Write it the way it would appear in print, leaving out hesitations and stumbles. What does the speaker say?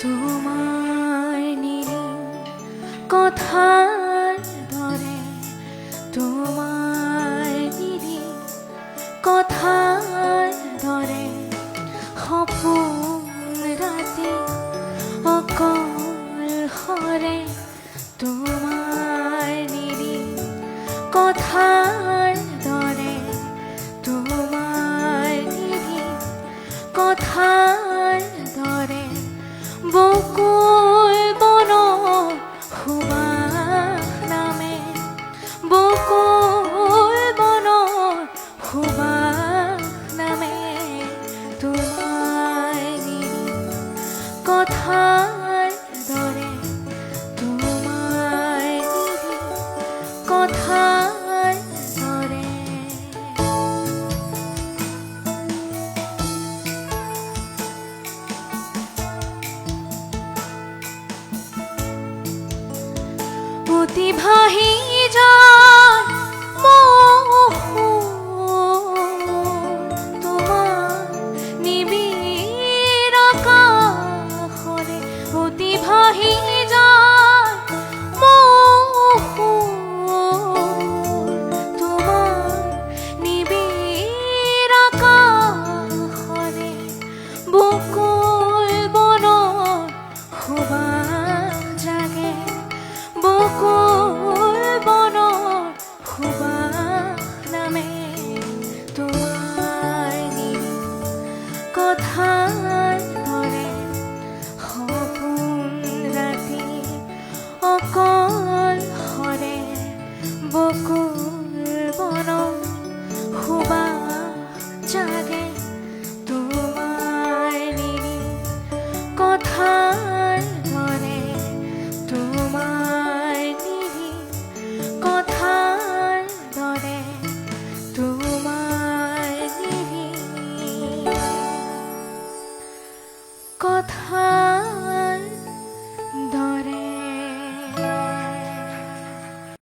তোমার নীল কথার ধরে, তোমার নীল কথার ধরে সপোন রাতি অকল হৰে। তোমাৰ নীল কথাৰ ধৰে, তোমাৰ নীল কথাৰ ধৰে বকুল বনৰ সুবাস নামে, বকুল বনৰ সুবাস নামে। তোমাৰ নীল কথাৰ ধৰে, তোমাৰ নীল কথাৰ ধৰে। অতি ভাহি যা